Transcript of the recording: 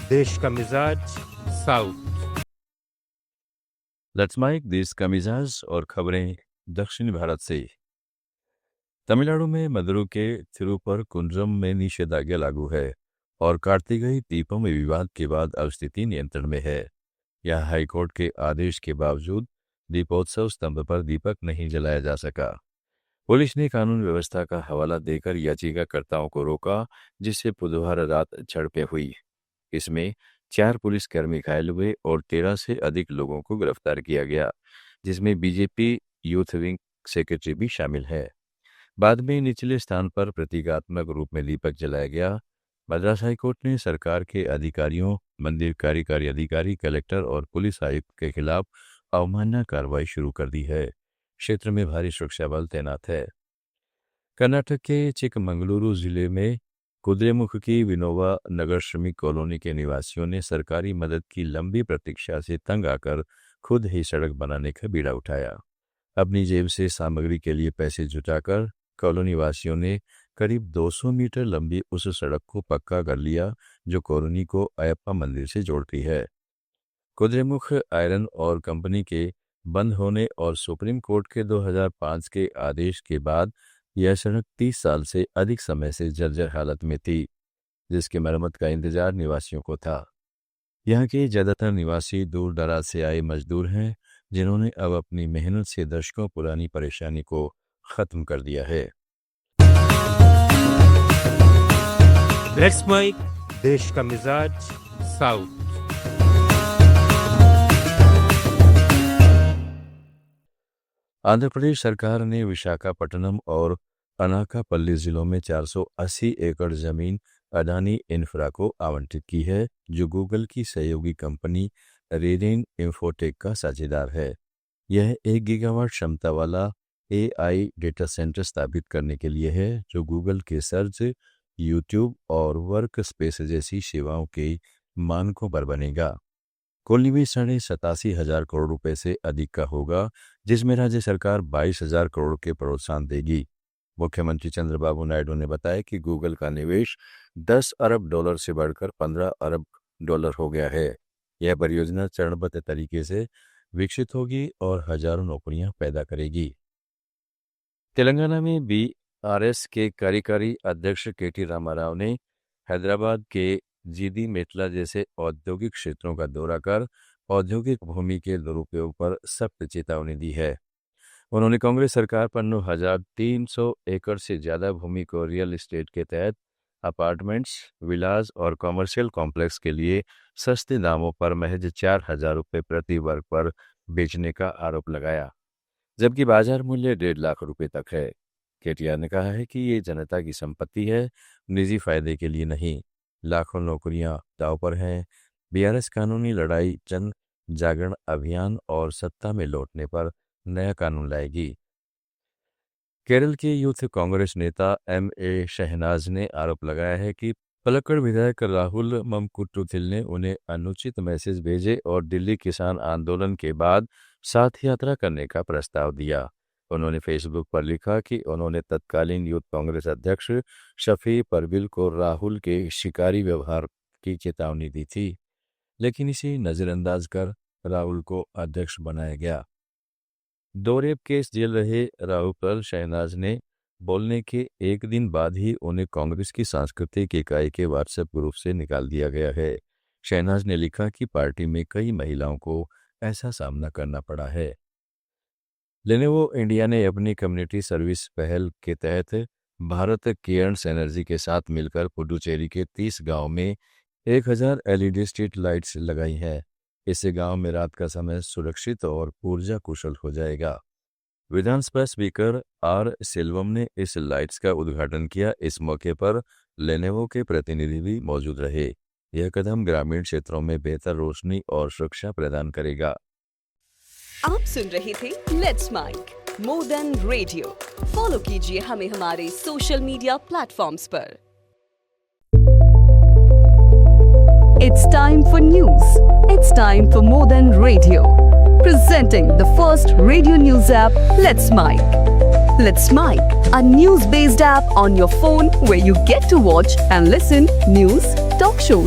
देश का मिजाज साउथ। लेट्स माइक देश का मिजाज और खबरें दक्षिण भारत से। तमिलनाडु में मदुरै के थिरुपरकुंड्रम में निषेधाज्ञा लागू है और कार्तिकेय दीपों में विवाद के बाद अब स्थिति नियंत्रण में है। यह हाईकोर्ट के आदेश के बावजूद दीपोत्सव स्तंभ पर दीपक नहीं जलाया जा सका। पुलिस ने कानून व्यवस्था का हवाला देकर याचिकाकर्ताओं को रोका, जिससे बुधवार रात झड़पें हुई। इसमें 4 पुलिसकर्मी घायल हुए और 13 से अधिक लोगों को गिरफ्तार किया गया, जिसमें बीजेपी यूथ विंग सेक्रेटरी भी शामिल है। बाद में निचले स्थान पर प्रतीकात्मक रूप में दीपक जलाया गया। मद्रास हाईकोर्ट ने सरकार के अधिकारियों, मंदिर कार्यकारी अधिकारी, कलेक्टर और पुलिस आयुक्त के खिलाफ अवमानना कार्रवाई शुरू कर दी है। क्षेत्र में भारी सुरक्षा बल तैनात है। कर्नाटक के चिकमंगलुरु जिले में कुद्रेमुख की विनोबा नगर श्रमिक कॉलोनी के निवासियों ने सरकारी मदद की लंबी प्रतीक्षा से तंग आकर खुद ही सड़क बनाने का बीड़ा उठाया। अपनी जेब से सामग्री के लिए पैसे जुटाकर कॉलोनी वासियों ने करीब 200 मीटर लंबी उस सड़क को पक्का कर लिया, जो कॉलोनी को अयप्पा मंदिर से जोड़ती है। कुद्रेमुख आयरन और कंपनी के बंद होने और सुप्रीम कोर्ट के 2005 के आदेश के बाद यह सड़क 30 साल से अधिक समय से जर्जर हालत में थी, जिसकी मरम्मत का इंतजार निवासियों को था। यहाँ के ज्यादातर निवासी दूर दराज से आए मजदूर हैं, जिन्होंने अब अपनी मेहनत से दशकों पुरानी परेशानी को खत्म कर दिया है। लेट्स माइक देश का मिजाज साउथ। आंध्र प्रदेश सरकार ने विशाखापट्टनम और अनाकापल्ली जिलों में 480 एकड़ जमीन अडानी इंफ्रा को आवंटित की है, जो गूगल की सहयोगी कंपनी रेडिन इंफोटेक का साझेदार है। यह 1 गीगावाट क्षमता वाला AI डेटा सेंटर स्थापित करने के लिए है, जो गूगल के सर्च, यूट्यूब और वर्क स्पेस जैसी सेवाओं के मानकों पर बनेगा। कुल निवेश 87,500 करोड़ रुपए से अधिक का होगा, जिसमें राज्य सरकार 22,000 करोड़ के प्रोत्साहन देगी। मुख्यमंत्री चंद्रबाबू नायडू ने बताया कि गूगल का निवेश $10 अरब से बढ़कर $15 अरब हो गया है। यह परियोजना चरणबद्ध तरीके से विकसित होगी और हजारों नौकरियां पैदा करेगी। तेलंगाना में BRS के कार्यकारी अध्यक्ष KT रामाराव ने हैदराबाद के जीडी मेटला जैसे औद्योगिक क्षेत्रों का दौरा कर औद्योगिक भूमि के दुरुपयोग पर सख्त चेतावनी दी है। उन्होंने कांग्रेस सरकार पर 9,300 एकड़ से ज्यादा भूमि को रियल एस्टेट के तहत अपार्टमेंट्स, विलास और कॉमर्शियल कॉम्प्लेक्स के लिए सस्ते दामों पर महज 4,000 रुपये प्रति वर्ग पर बेचने का आरोप लगाया, जबकि बाजार मूल्य 1.5 लाख रुपए तक है। केटीआर ने कहा है कि ये जनता की संपत्ति है, निजी फायदे के लिए नहीं। लाखों नौकरियां दांव पर हैं। BRS कानूनी लड़ाई, जन जागरण अभियान और सत्ता में लौटने पर नया कानून लाएगी। केरल के यूथ कांग्रेस नेता MA शहनाज ने आरोप लगाया है कि पलक्कड़ विधायक राहुल ममकुट्टुथिल ने उन्हें अनुचित मैसेज भेजे और दिल्ली किसान आंदोलन के बाद साथ यात्रा करने का प्रस्ताव दिया। उन्होंने फेसबुक पर लिखा कि उन्होंने तत्कालीन यूथ कांग्रेस अध्यक्ष शफी परविल को राहुल के शिकारी व्यवहार की चेतावनी दी थी, लेकिन इसे नजरअंदाज कर राहुल को अध्यक्ष बनाया गया। 2 रेप केस झेल रहे राहुल पर शहनाज ने बोलने के एक दिन बाद ही उन्हें कांग्रेस की सांस्कृतिक इकाई के व्हाट्सएप ग्रुप से निकाल दिया गया है। शहनाज ने लिखा कि पार्टी में कई महिलाओं को ऐसा सामना करना पड़ा है। लेनोवो इंडिया ने अपनी कम्युनिटी सर्विस पहल के तहत भारत केयर्स एनर्जी के साथ मिलकर पुडुचेरी के 30 गांव में 1000 LED स्ट्रीट लाइट्स लगाई हैं। इससे गांव में रात का समय सुरक्षित और ऊर्जा कुशल हो जाएगा। विधानसभा स्पीकर R सेल्वम ने इस लाइट्स का उद्घाटन किया। इस मौके पर लेनोवो के प्रतिनिधि भी मौजूद रहे। यह कदम ग्रामीण क्षेत्रों में बेहतर रोशनी और सुरक्षा प्रदान करेगा। आप सुन रहे थे let's mic more than radio. Follow कीजिए हमें हमारे सोशल मीडिया प्लेटफॉर्म्स पर। It's time for news. It's time for more than radio. Presenting the first radio news app, Let's Mic. Let's Mic, a news-based app on your phone where you get to watch and listen news, talk shows,